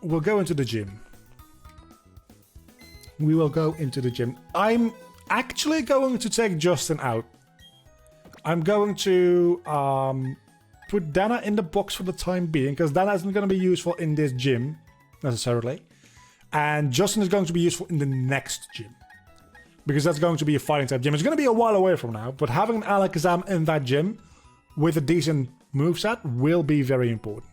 we'll go into the gym. We will go into the gym. I'm actually going to take Justin out. I'm going to put Dana in the box for the time being, because Dana isn't going to be useful in this gym, necessarily. And Justin is going to be useful in the next gym, because that's going to be a fighting type gym. It's going to be a while away from now, but having an Alakazam in that gym with a decent moveset will be very important.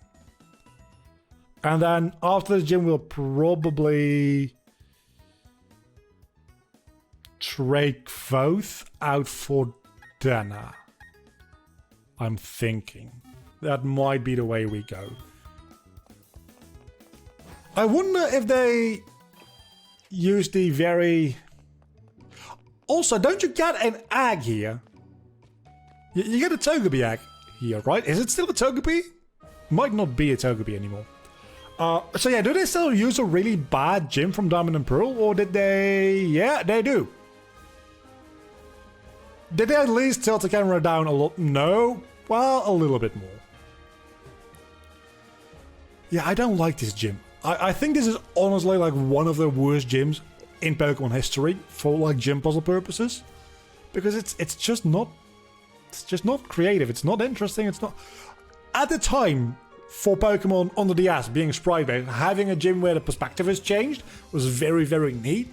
And then after the gym, we'll probably trade Kvoth out for Dana. I'm thinking that might be the way we go. I wonder if they use the very... Also, don't you get an egg here? You get a Togepi egg here, right? Is it still a Togepi? Might not be a Togepi anymore. So yeah, do they still use a really bad gym from Diamond and Pearl? Or did they... Yeah, they do. Did they at least tilt the camera down a lot? No. Well, a little bit more. Yeah, I don't like this gym. I think this is honestly like one of the worst gyms in Pokemon history for like gym puzzle purposes. Because it's just not creative. It's not interesting. It's not... At the time, for Pokemon on the DS being sprite-based, having a gym where the perspective has changed was very, very neat.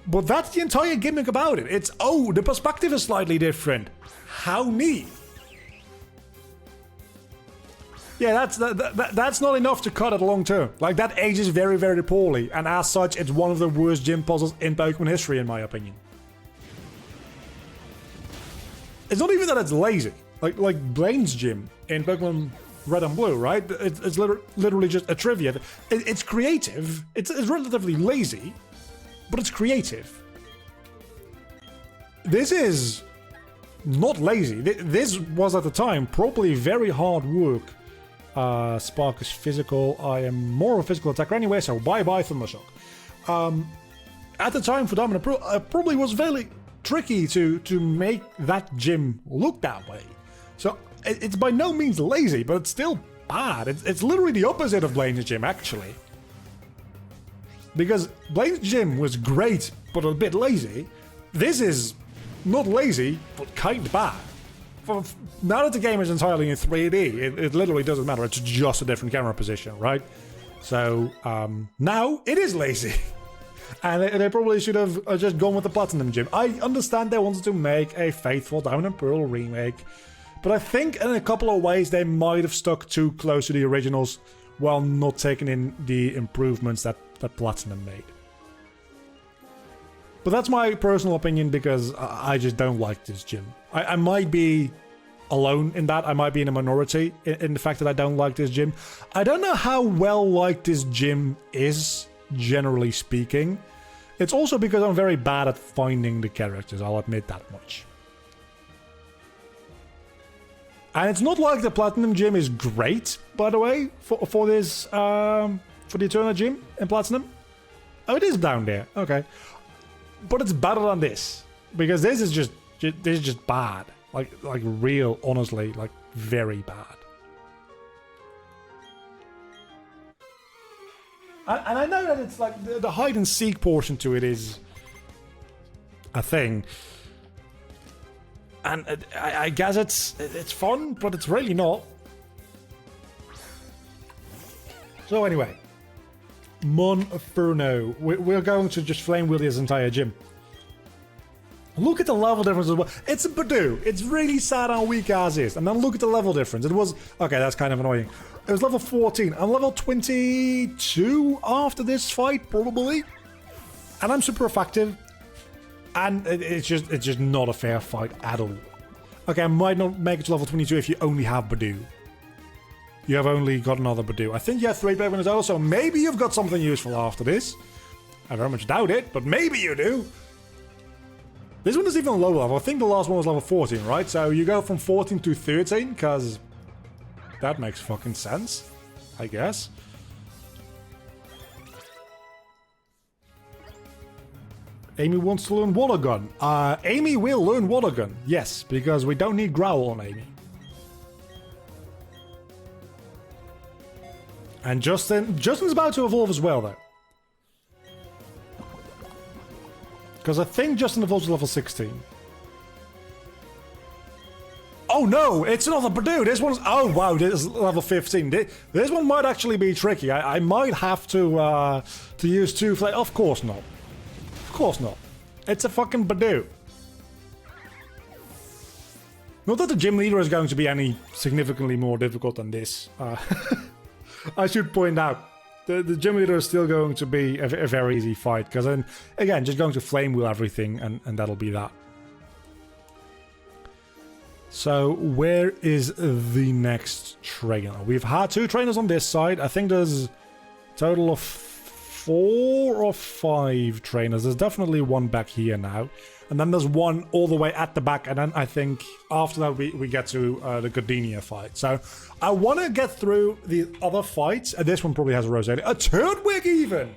But that's the entire gimmick about it. It's, oh, the perspective is slightly different. How neat. Yeah, that's not enough to cut it long term. Like, that ages very, very poorly. And as such, it's one of the worst gym puzzles in Pokemon history, in my opinion. It's not even that it's lazy. Like Blaine's gym in Pokemon Red and Blue, right? It's literally just a trivia. It's creative. It's relatively lazy. But it's creative. This is not lazy. This was at the time probably very hard work. Spark is physical. I am more of a physical attacker anyway, so bye-bye Thundershock. At the time for Diamond and Pearl, it probably was very tricky to make that gym look that way. So it's by no means lazy, but it's still bad. It's literally the opposite of Blaine's gym, actually. Because Blaine's gym was great, but a bit lazy. This is not lazy, but kind of bad. Now that the game is entirely in 3D, it literally doesn't matter. It's just a different camera position, right? So now it is lazy. And they probably should have just gone with the Platinum gym. I understand they wanted to make a faithful Diamond and Pearl remake. But I think in a couple of ways they might have stuck too close to the originals while not taking in the improvements that Platinum made. But that's my personal opinion, because I just don't like this gym. I might be alone in that. I might be in a minority in the fact that I don't like this gym. I don't know how well liked this gym is, generally speaking. It's also because I'm very bad at finding the characters, I'll admit that much. And it's not like the Platinum gym is great, by the way, for this, for the Eterna gym in Platinum. Oh, it is down there. Okay. But it's better than this. Because this is just bad. Like real, honestly, like very bad. And I know that it's like the hide and seek portion to it is a thing. And I guess it's fun, but it's really not. So anyway, Monferno. We're going to just flame wheel this entire gym. Look at the level difference as well. It's a Badoo. It's really sad how weak ours is. And then look at the level difference. It was... Okay, that's kind of annoying. It was level 14. I'm level 22 after this fight, probably. And I'm super effective. And it's just not a fair fight at all. Okay, I might not make it to level 22 if you only have Badoo. You have only got another Badoo. I think you have 3 Pokemon as well, so maybe you've got something useful after this. I very much doubt it, but maybe you do. This one is even low level. I think the last one was level 14, right? So you go from 14 to 13, because that makes fucking sense, I guess. Amy wants to learn Water Gun. Amy will learn Water Gun, yes, because we don't need Growl on Amy. And Justin's about to evolve as well, though. Because I think Justin evolves to level 16. Oh no, it's another Purdue. This one's... Oh wow, this is level 15. This one might actually be tricky. I might have to use two flame... Of course not. Of course not. It's a fucking Purdue. Not that the gym leader is going to be any significantly more difficult than this. I should point out, the gym leader is still going to be a very easy fight, because then, again, just going to flame wheel everything, and that'll be that. So, where is the next trainer? We've had 2 trainers on this side. I think there's a total of 4 or 5 trainers. There's definitely one back here now. And then there's one all the way at the back, and then I think after that we get to the Gardenia fight. So I want to get through the other fights. This one probably has a Rosalia. A Turdwig even!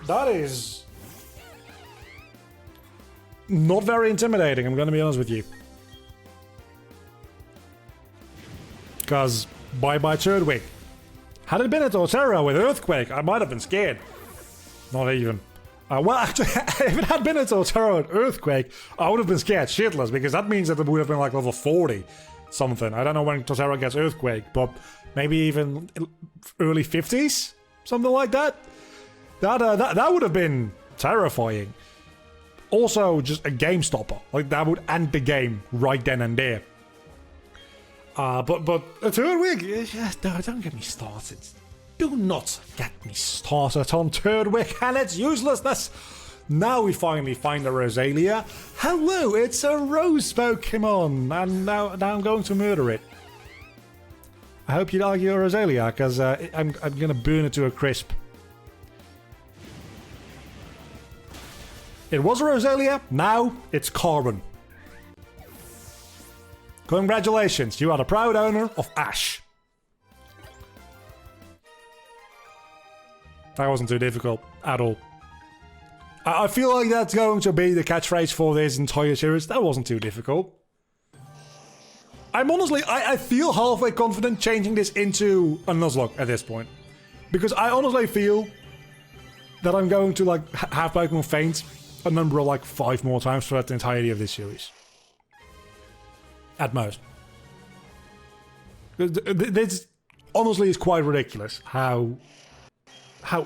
That is... not very intimidating, I'm going to be honest with you. Because bye-bye Turdwig. Had it been a Torterra with Earthquake, I might have been scared. Not even. Well, actually, if it had been a Torterra with Earthquake, I would have been scared shitless, because that means that it would have been like level 40 something. I don't know when Torterra gets Earthquake, but maybe even early 50s? Something like that? That would have been terrifying. Also, just a game stopper. Like, that would end the game right then and there. But a Turdwig, don't get me started. Do not get me started on Turdwig and its uselessness. Now we finally find a Rosalia. Hello, it's a Rose Pokemon, and now I'm going to murder it. I hope you like your Rosalia, because I'm gonna burn it to a crisp. It was a Rosalia, now it's Carbon. Congratulations, you are the proud owner of Ash. That wasn't too difficult at all. I feel like that's going to be the catchphrase for this entire series. That wasn't too difficult. I'm honestly, I feel halfway confident changing this into a Nuzlocke at this point. Because I honestly feel that I'm going to like have Pokemon faint a number of like 5 more times throughout the entirety of this series. At most. This honestly is quite ridiculous how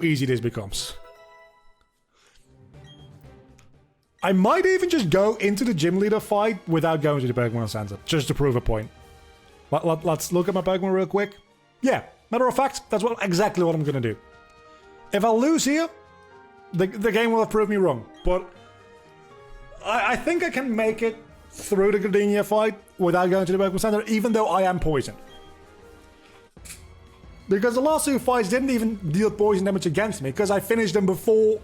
easy this becomes. I might even just go into the gym leader fight without going to the Pokemon Center, just to prove a point. Let's look at my Pokemon real quick. Yeah, matter of fact, that's exactly what I'm gonna do. If I lose here, the game will have proved me wrong, but I think I can make it through the Gardenia fight without going to the Pokemon Center, even though I am poisoned. Because the last 2 fights didn't even deal poison damage against me, because I finished them before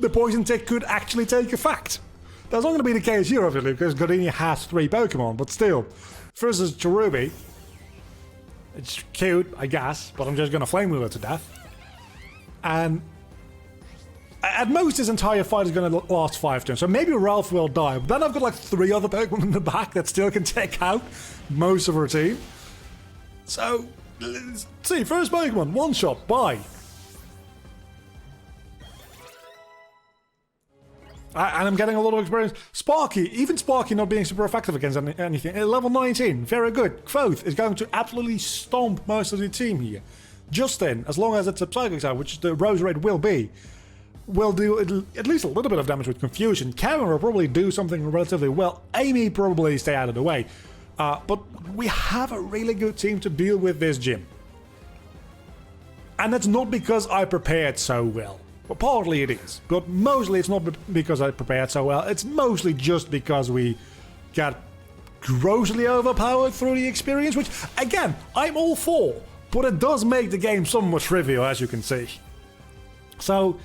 the poison tick could actually take effect. That's not going to be the case here, obviously, because Gardenia has 3 Pokemon, but still. Versus Cherubi. It's cute, I guess, but I'm just going to Flame Wheel it to death. And at most, this entire fight is going to last 5 turns, so maybe Ralph will die, but then I've got like 3 other Pokemon in the back that still can take out most of her team. So... let's see, first Pokemon, 1-shot, bye. And I'm getting a lot of experience. Sparky, even Sparky not being super effective against anything. At level 19, very good. Quoth is going to absolutely stomp most of the team here. Justin, as long as it's a Psychic type, which the Rose Raid will be, will do at least a little bit of damage with Confusion. Karen will probably do something relatively well. Amy probably stay out of the way. But we have a really good team to deal with this gym. And that's not because I prepared so well. Well, partly it is, but mostly it's not because I prepared so well. It's mostly just because we got grossly overpowered through the experience, which, again, I'm all for, but it does make the game somewhat trivial, as you can see. So,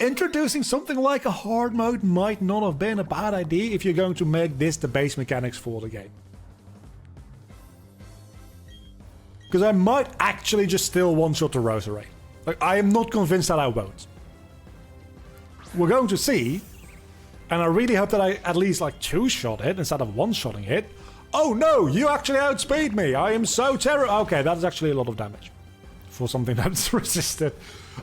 introducing something like a hard mode might not have been a bad idea if you're going to make this the base mechanics for the game. Because I might actually just still one-shot the Roserade. Like, I am not convinced that I won't. We're going to see, and I really hope that I at least like 2-shot it instead of 1-shotting it. Oh no, you actually outspeed me. I am so terrible. Okay, that is actually a lot of damage for something that's resisted.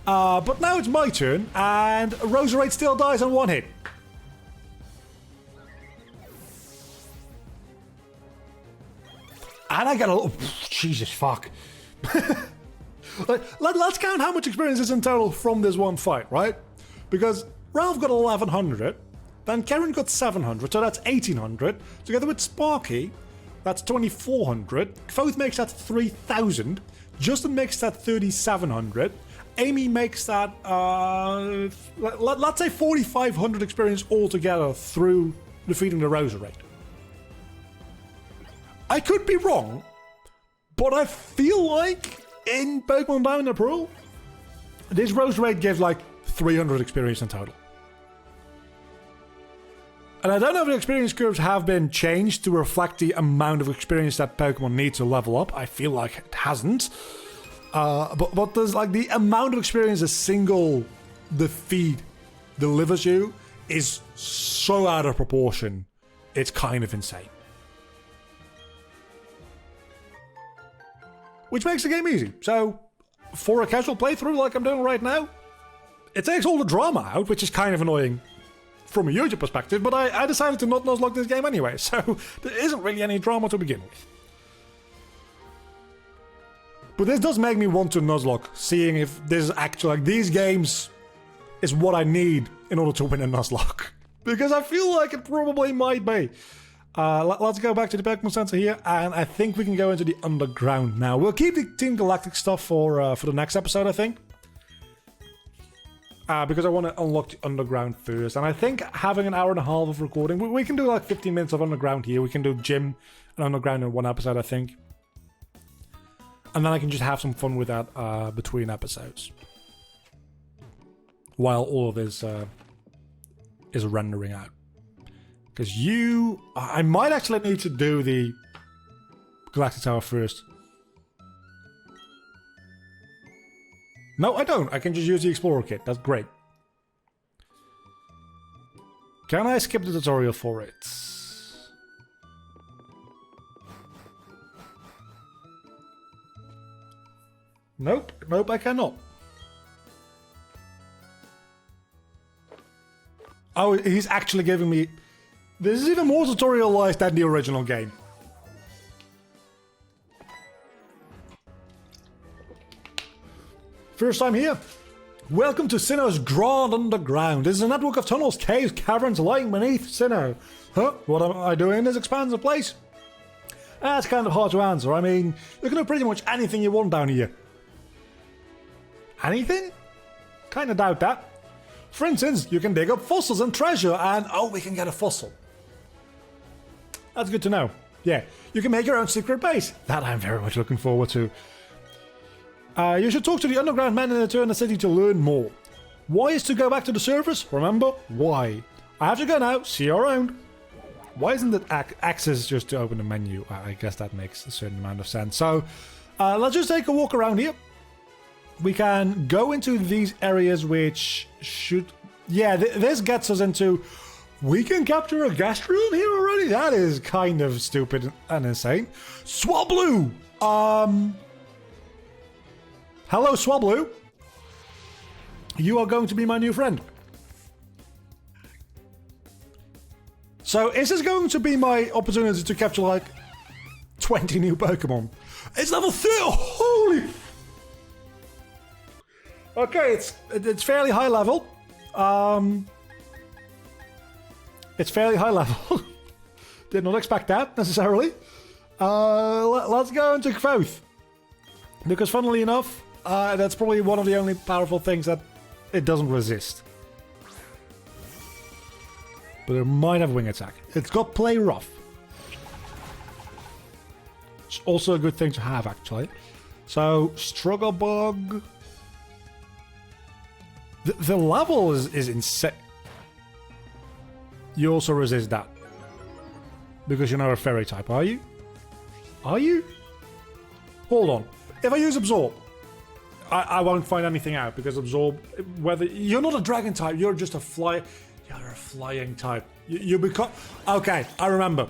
But now it's my turn, and Roserade still dies on one hit. And I get a little... Jesus, fuck. Let's count how much experience is in total from this one fight, right? Because Ralph got 1100, then Karen got 700, so that's 1800. Together with Sparky, that's 2400. Kvothe makes that 3000. Justin makes that 3700. Amy makes that, let's say 4500 experience altogether through defeating the Roserade. I could be wrong, but I feel like in Pokemon Diamond and Pearl, this Roserade gives like 300 experience in total. And I don't know if the experience curves have been changed to reflect the amount of experience that Pokemon need to level up. I feel like it hasn't. But there's like the amount of experience a single defeat delivers you is so out of proportion. It's kind of insane. Which makes the game easy. So, for a casual playthrough like I'm doing right now, it takes all the drama out, which is kind of annoying from a user perspective, but I decided to not Nuzlocke this game anyway, so there isn't really any drama to begin with. But this does make me want to Nuzlocke, seeing if this is actually, like, these games is what I need in order to win a Nuzlocke. Because I feel like it probably might be. Let's go back to the Pokemon Center here, and I think we can go into the Underground now. We'll keep the Team Galactic stuff for the next episode, I think. Because I want to unlock the Underground first. And I think having an hour and a half of recording, we can do like 15 minutes of Underground here. We can do Gym and Underground in one episode, I think. And then I can just have some fun with that between episodes. While all of this is rendering out. Because I might actually need to do the Galactic Tower first. No, I don't. I can just use the Explorer Kit. That's great. Can I skip the tutorial for it? Nope. Nope, I cannot. Oh, he's actually giving me... This is even more tutorialized than the original game. First time here. Welcome to Sinnoh's Grand Underground. This is a network of tunnels, caves, caverns lying beneath Sinnoh. Huh? What am I doing in this expansive place? That's kind of hard to answer. I mean, you can do pretty much anything you want down here. Anything? Kind of doubt that. For instance, you can dig up fossils and treasure, and oh, we can get a fossil. That's good to know. Yeah, you can make your own secret base. That I'm very much looking forward to. You should talk to the underground men in the Eterna City to learn more. Why is to go back to the surface? Remember, why? I have to go now. See you around. Why isn't it access just to open the menu? I guess that makes a certain amount of sense. So, let's just take a walk around here. We can go into these areas which should... Yeah, this gets us into... We can capture a Gastrodon here already? That is kind of stupid and insane. Swablu! Hello, Swablu. You are going to be my new friend. So, is this going to be my opportunity to capture, like, 20 new Pokemon? It's level 30! Holy... Okay, it's fairly high level. It's fairly high level. Did not expect that, necessarily. Let's go into Kvothe. Because funnily enough, that's probably one of the only powerful things that it doesn't resist. But it might have Wing Attack. It's got Play Rough. It's also a good thing to have, actually. So, Struggle Bug... The level is insane. You also resist that. Because you're not a fairy type, are you? Are you? Hold on. If I use Absorb, I won't find anything out because Absorb, whether you're not a dragon type, you're just a fly. You're a flying type. You become... Okay, I remember.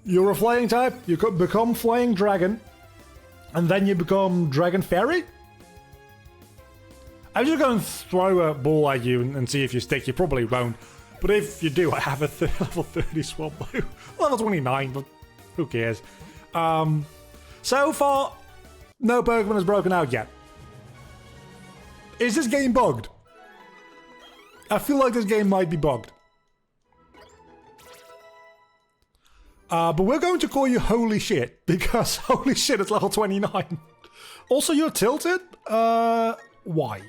You're a flying type, you could become flying dragon, and then you become dragon fairy? I'm just going to throw a ball at you and see if you stick. You probably won't. But if you do, I have a level 30 Swablu. Level 29, but who cares? So far, no Pokemon has broken out yet. Is this game bugged? I feel like this game might be bugged. But we're going to call you Holy Shit, because Holy Shit is level 29. Also, you're tilted? Why?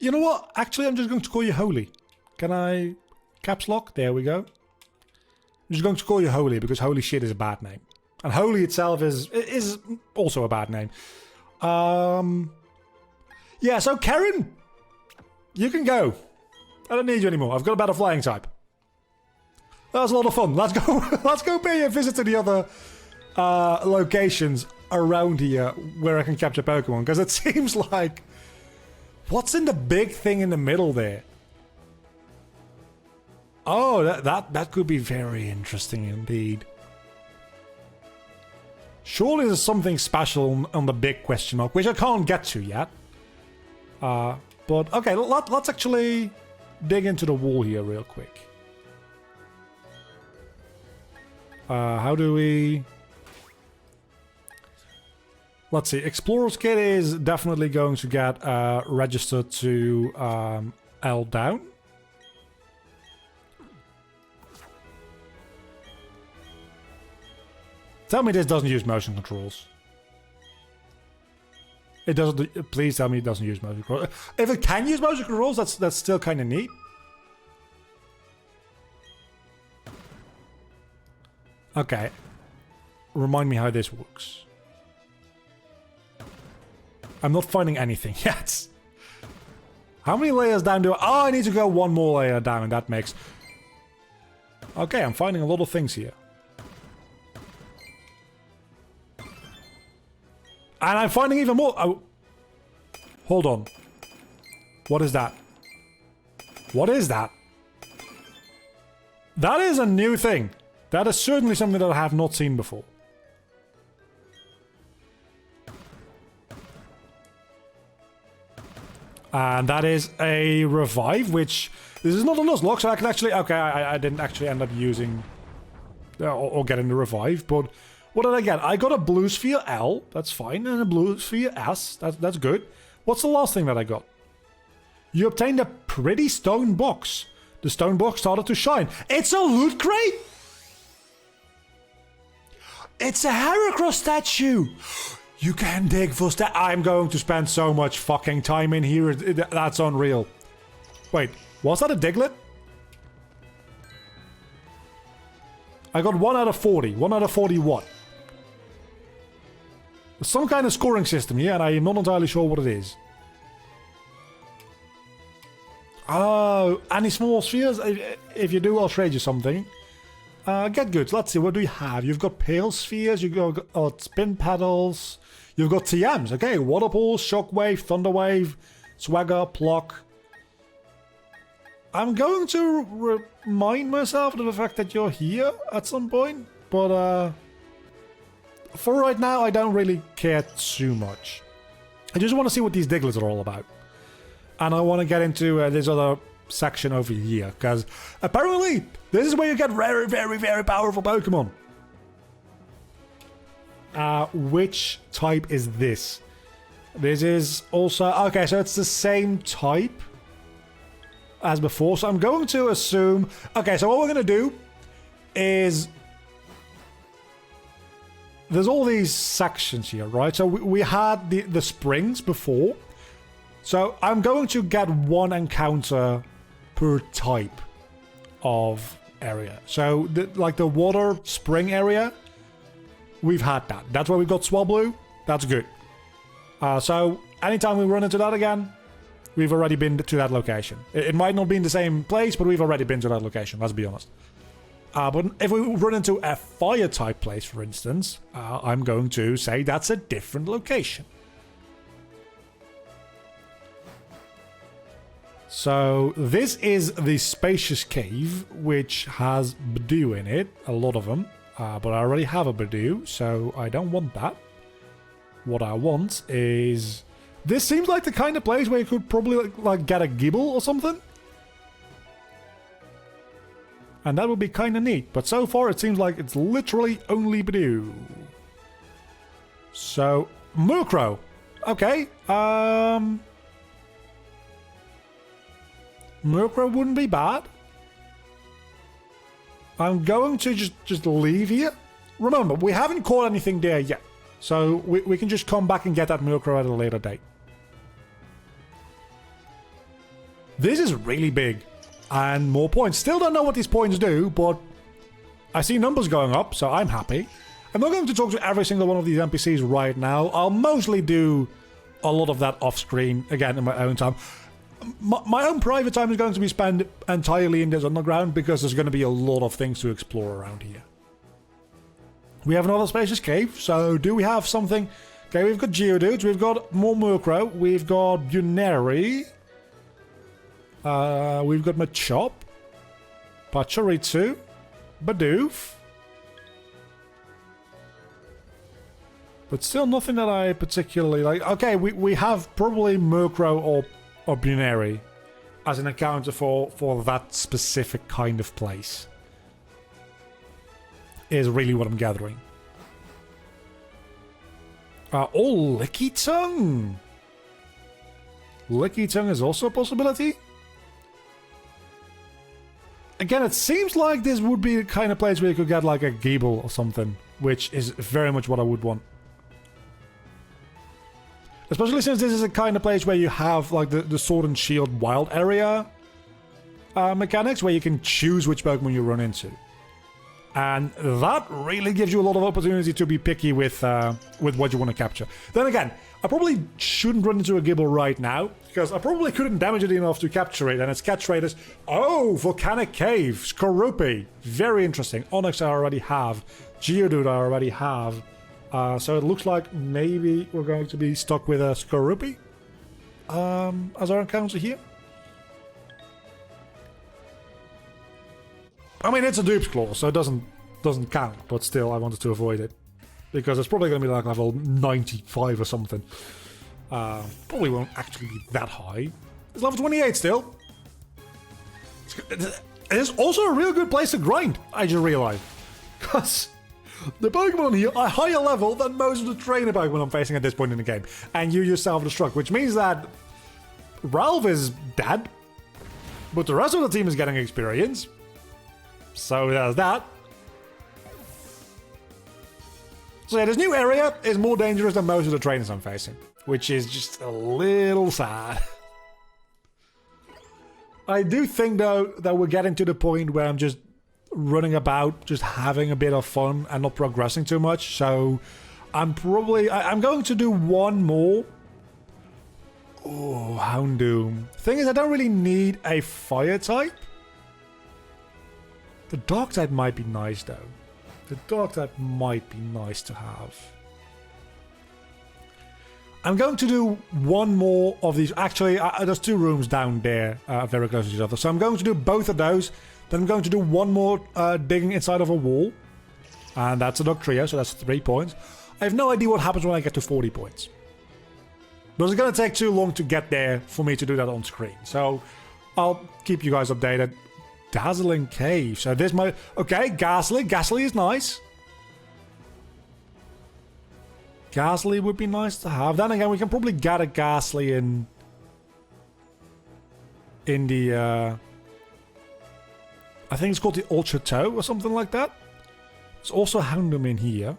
You know what? Actually, I'm just going to call you Holy. Can I caps lock? There we go. I'm just going to call you Holy because Holy Shit is a bad name. And Holy itself is also a bad name. Yeah, so Karen, you can go. I don't need you anymore. I've got a better flying type. That was a lot of fun. Let's go. Let's go pay a visit to the other locations around here where I can capture Pokemon, because it seems like... What's in the big thing in the middle there? Oh, that could be very interesting indeed. Surely there's something special on the big question mark, which I can't get to yet. But okay, let's actually dig into the wall here real quick. How do we... Let's see, Explorer's Kit is definitely going to get registered to L down. Tell me this doesn't use motion controls. It doesn't. Please tell me it doesn't use motion controls. If it can use motion controls, that's still kind of neat. Okay. Remind me how this works. I'm not finding anything yet. How many layers down do I... Oh, I need to go one more layer down. That makes... Okay, I'm finding a lot of things here. And I'm finding even more... Oh. Hold on. What is that? What is that? That is a new thing. That is certainly something that I have not seen before. And that is a revive, which... This is not a Nuzlocke, so I can actually... Okay, I didn't actually end up using... Or getting the revive, but... What did I get? I got a Blue Sphere L, that's fine, and a Blue Sphere S, that's good. What's the last thing that I got? You obtained a pretty stone box. The stone box started to shine. It's a loot crate! It's a Heracross statue! You can dig for I'm going to spend so much fucking time in here. That's unreal. Wait, was that a Diglett? I got 1 out of 40. 1 out of 40 what? There's some kind of scoring system here, and I am not entirely sure what it is. Oh, any small spheres? If you do, I'll trade you something. Get good. Let's see, what do you have? You've got pale spheres, you've got spin pedals, you've got TMs. Okay, water pulse, shockwave, thunderwave, swagger, pluck. I'm going to remind myself of the fact that you're here at some point, but for right now, I don't really care too much. I just want to see what these Digletts are all about. And I want to get into this other section over here, because apparently this is where you get very, very, very powerful Pokemon. Which type is this? This is also... Okay, so it's the same type as before, so I'm going to assume... Okay, so what we're going to do is... There's all these sections here, right? So we had the springs before. So I'm going to get one encounter per type of area. So like the water spring area, we've had that. That's where we got Swablu. That's good. So anytime we run into that again, we've already been to that location. It might not be in the same place, but we've already been to that location, let's be honest. But if we run into a fire type place, for instance, I'm going to say that's a different location. So this is the spacious cave, which has Badoo in it, a lot of them. But I already have a Badoo, so I don't want that. What I want is... This seems like the kind of place where you could probably like get a Gibble or something. And that would be kind of neat. But so far it seems like it's literally only Badoo. So, Murkrow. Okay. Murkrow wouldn't be bad. I'm going to just leave here. Remember, we haven't caught anything there yet. So we can just come back and get that Murkrow at a later date. This is really big. And more points. Still don't know what these points do, but I see numbers going up, so I'm happy. I'm not going to talk to every single one of these NPCs right now. I'll mostly do a lot of that off-screen, again, in my own time. My own private time is going to be spent entirely in this underground because there's going to be a lot of things to explore around here. We have another spacious cave, so do we have something? Okay, we've got Geodudes, we've got more Murkrow, we've got Buneri, we've got Machop, Pachirisu, Bidoof, but still nothing that I particularly like. Okay, we have probably Murkrow or Buneri as an encounter for that specific kind of place. Is really what I'm gathering. Oh, Lickitung! Lickitung is also a possibility. Again, it seems like this would be the kind of place where you could get like a Gible or something, which is very much what I would want. Especially since this is a kind of place where you have like the Sword and Shield wild area mechanics, where you can choose which Pokemon you run into. And that really gives you a lot of opportunity to be picky with what you want to capture. Then again, I probably shouldn't run into a Gibble right now, because I probably couldn't damage it enough to capture it, and its catch rate is... Oh, Volcanic Cave, Skorupi. Very interesting. Onyx I already have. Geodude I already have. So it looks like maybe we're going to be stuck with a Skorupi as our encounter here. I mean, it's a Dupes Claw, so it doesn't count, but still, I wanted to avoid it. Because it's probably going to be like level 95 or something. Probably won't actually be that high. It's level 28 still. It's also a real good place to grind, I just realized. Because the Pokemon here are higher level than most of the trainer Pokemon I'm facing at this point in the game. And you yourself destruct, which means that Ralph is dead, but the rest of the team is getting experience. So there's that. So yeah, this new area is more dangerous than most of the trainers I'm facing, which is just a little sad. I do think though that we're getting to the point where I'm just running about, just having a bit of fun and not progressing too much. So I'm going to do one more. Oh, Houndoom. Thing is, I don't really need a fire type. The Dark type might be nice though. The Dark type might be nice to have. I'm going to do one more of these. Actually, there's two rooms down there very close to each other. So I'm going to do both of those. Then I'm going to do one more digging inside of a wall. And that's a Duck Trio, so that's 3 points. I have no idea what happens when I get to 40 points. But it's going to take too long to get there for me to do that on screen. So I'll keep you guys updated. Dazzling Cave. So this might... Okay, Ghastly. Ghastly is nice. Ghastly would be nice to have. Then again, we can probably get a Ghastly in the... I think it's called the Ultra Toe or something like that. There's also Houndoom in here.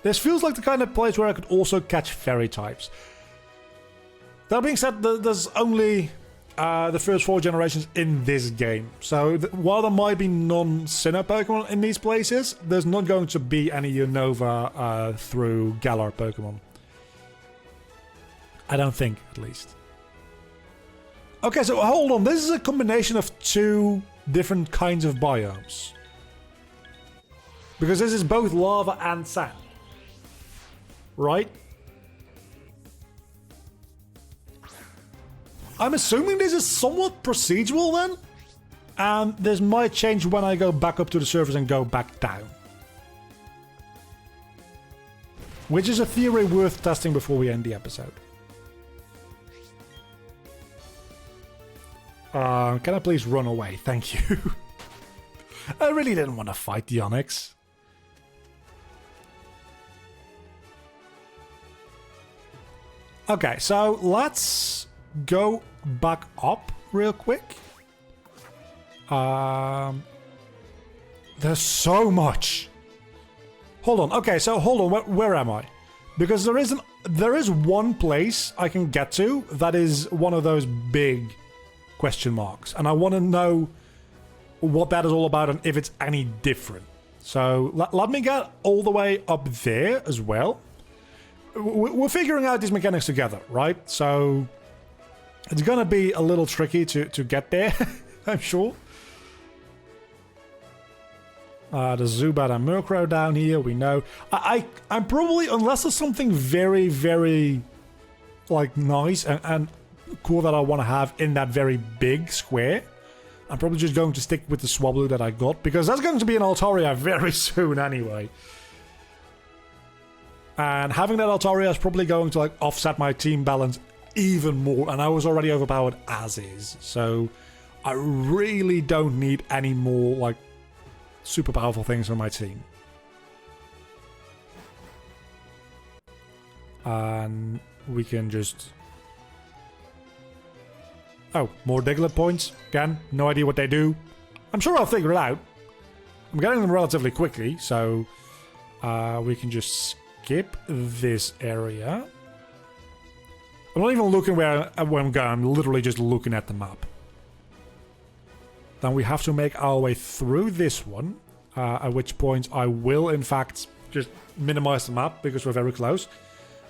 This feels like the kind of place where I could also catch fairy types. That being said, there's only... the first 4 generations in this game. So while there might be non-Sinnoh Pokemon in these places, there's not going to be any Unova through Galar Pokemon. I don't think, at least. Okay, so hold on. This is a combination of 2 different kinds of biomes. Because this is both lava and sand. Right? I'm assuming this is somewhat procedural then. And this might change when I go back up to the surface and go back down. Which is a theory worth testing before we end the episode. Can I please run away? Thank you. I really didn't want to fight the Onyx. Okay, so let's go back up real quick. There's so much. Hold on. Okay, so hold on. Where am I? Because there is one place I can get to that is one of those big question marks, and I want to know what that is all about and if it's any different. So let me get all the way up there as well. We're figuring out these mechanics together, right? So it's gonna be a little tricky to get there, I'm sure. The Zubat and Murkrow down here, we know. I'm probably, unless there's something very, very like nice and cool that I want to have in that very big square, I'm probably just going to stick with the Swablu that I got, because that's going to be an Altaria very soon anyway. And having that Altaria is probably going to like offset my team balance even more, and I was already overpowered as is. So I really don't need any more like super powerful things on my team. And we can just... Oh, more Diglett points. Again, no idea what they do. I'm sure I'll figure it out. I'm getting them relatively quickly, so we can just skip this area. I'm not even looking where I'm going. I'm literally just looking at the map. Then we have to make our way through this one, at which point I will, in fact, just minimize the map because we're very close.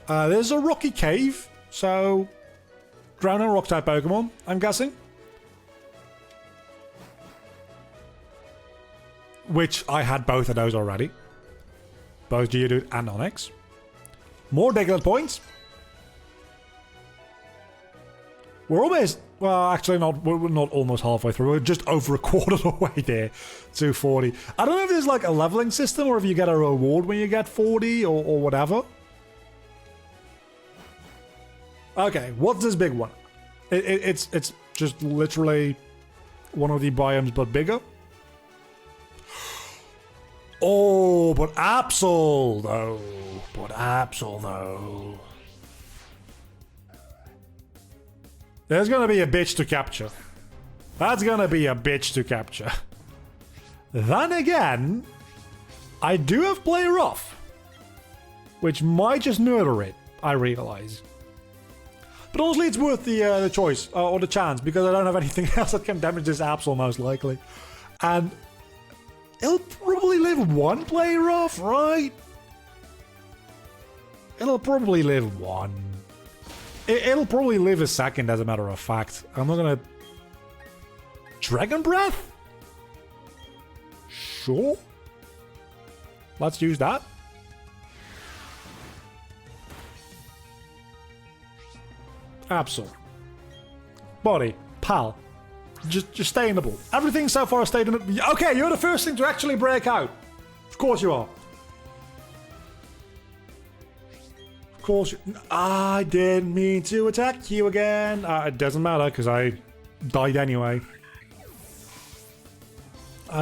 There's a rocky cave, so ground and rock type Pokemon, I'm guessing. Which I had both of those already. Both Geodude and Onix. More Diglett points. We're almost... Well, actually, we're not almost halfway through. We're just over a quarter of the way there. 240. I don't know if there's like a leveling system or if you get a reward when you get 40 or whatever. Okay, what's this big one? It's just literally one of the biomes but bigger. Oh, but Absol though. There's gonna be a bitch to capture. That's gonna be a bitch to capture. Then again, I do have Play Rough, which might just murder it, I realize. But honestly, it's worth the choice, or the chance, because I don't have anything else that can damage this Absol, most likely. And it'll probably live one Play Rough, right? It'll probably live one. It'll probably live a second, as a matter of fact. I'm not gonna... Dragon Breath? Sure. Let's use that. Absol. Body. Pal. Just stay in the ball. Everything so far stayed in the... Okay, you're the first thing to actually break out. Of course you are. Of course you... I didn't mean to attack you again. It doesn't matter, because I died anyway.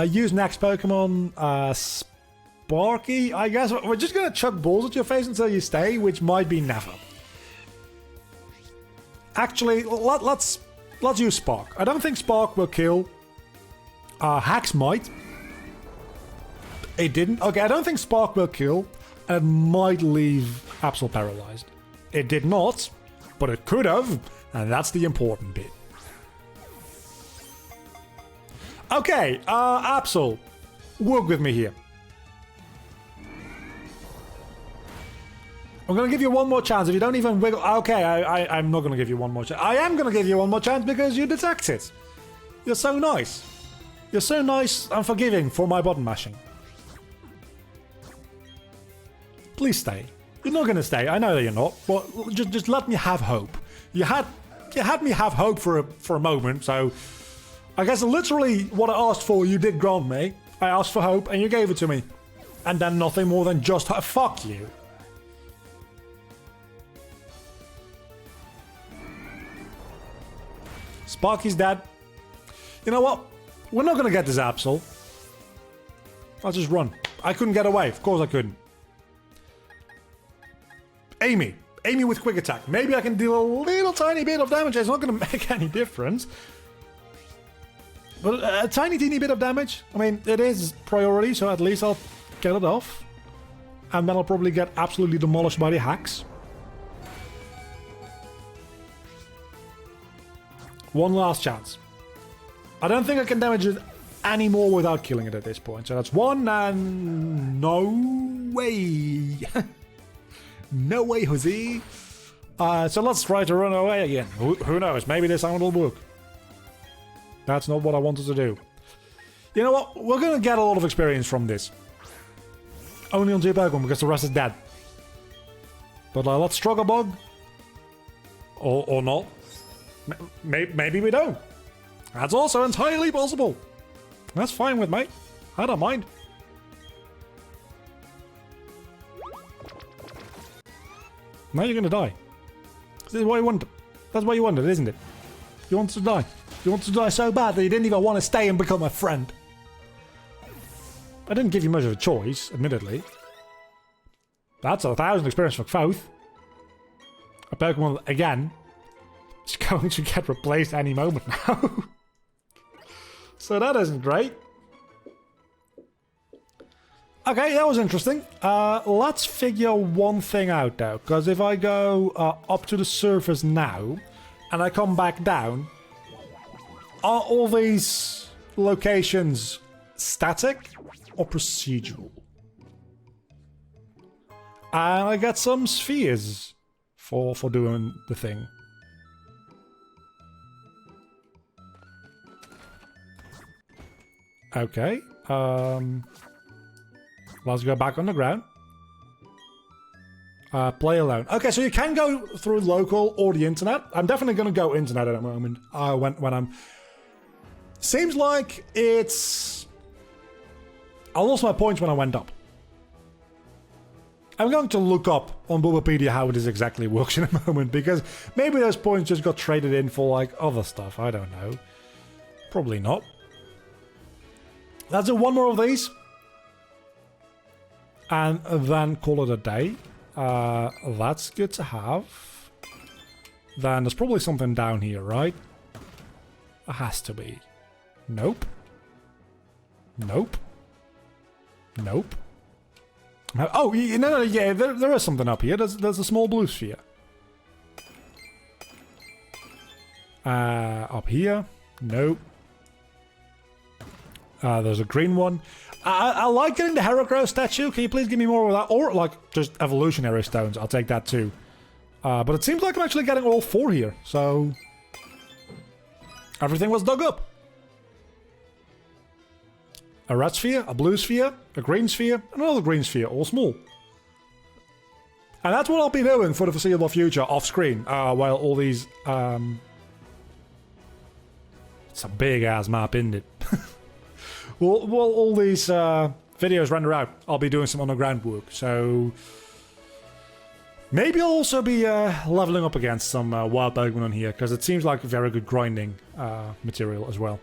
Use next Pokemon. Sparky, I guess. We're just going to chuck balls at your face until you stay, which might be never. Actually, let's use Spark. I don't think Spark will kill. Hacks might. It didn't. Okay, I don't think Spark will kill. And it might leave Absol paralyzed. It did not, but it could have, and that's the important bit. Okay, Absol, work with me here. I'm going to give you one more chance. If you don't even wiggle... Okay, I'm not going to give you one more chance. I am going to give you one more chance because you detect it. You're so nice. You're so nice and forgiving for my button mashing. Please stay. You're not going to stay. I know that you're not. But just let me have hope. You had you had me have hope for a moment, so I guess literally what I asked for, you did grant me. I asked for hope, and you gave it to me. And then nothing more than just hope. Fuck you. Sparky's dead. You know what? We're not going to get this Absol. I'll just run. I couldn't get away. Of course I couldn't. Amy. Amy with quick attack. Maybe I can deal a little tiny bit of damage. It's not going to make any difference. But a tiny teeny bit of damage. I mean, it is priority, so at least I'll get it off. And then I'll probably get absolutely demolished by the hacks. One last chance. I don't think I can damage it anymore without killing it at this point. So that's one, and no way. No way, Jose. So let's try to run away again. Who knows? Maybe this time it'll work. That's not what I wanted to do. You know what? We're going to get a lot of experience from this. Only on 2 Pokemon because the rest is dead. But let's struggle bug. Or not. Maybe we don't. That's also entirely possible. That's fine with me. I don't mind. Now you're gonna die. This is what you wanted. That's what you wanted, isn't it? You wanted to die. You wanted to die so bad that you didn't even want to stay and become a friend. I didn't give you much of a choice, admittedly. That's 1,000 experience for both. A Pokemon, again, is going to get replaced any moment now. So that isn't great. Okay, that was interesting. Let's figure one thing out though, because if I go up to the surface now, and I come back down, are all these locations static or procedural? And I get some spheres for doing the thing. Okay, let's go back on the ground. Play alone. Okay, so you can go through local or the internet. I'm definitely going to go internet at the moment. When I'm... Seems like it's... I lost my points when I went up. I'm going to look up on Bulbapedia how this exactly works in a moment, because maybe those points just got traded in for, like, other stuff. I don't know. Probably not. Let's do one more of these. And then call it a day. That's good to have. Then there's probably something down here, right? It has to be. Nope. Nope. Nope. Oh, no, yeah, there is something up here. There's a small blue sphere. Up here. Nope. There's a green one. I like getting the Heracrow statue. Can you please give me more of that? Or, like, just evolutionary stones. I'll take that too. But it seems like I'm actually getting all 4 here. So... everything was dug up. A red sphere, a blue sphere, a green sphere, and another green sphere. All small. And that's what I'll be doing for the foreseeable future off-screen. While all these... It's a big-ass map, isn't it? Well, all these videos render out, I'll be doing some underground work, so... Maybe I'll also be leveling up against some wild Pokemon on here, because it seems like a very good grinding material as well.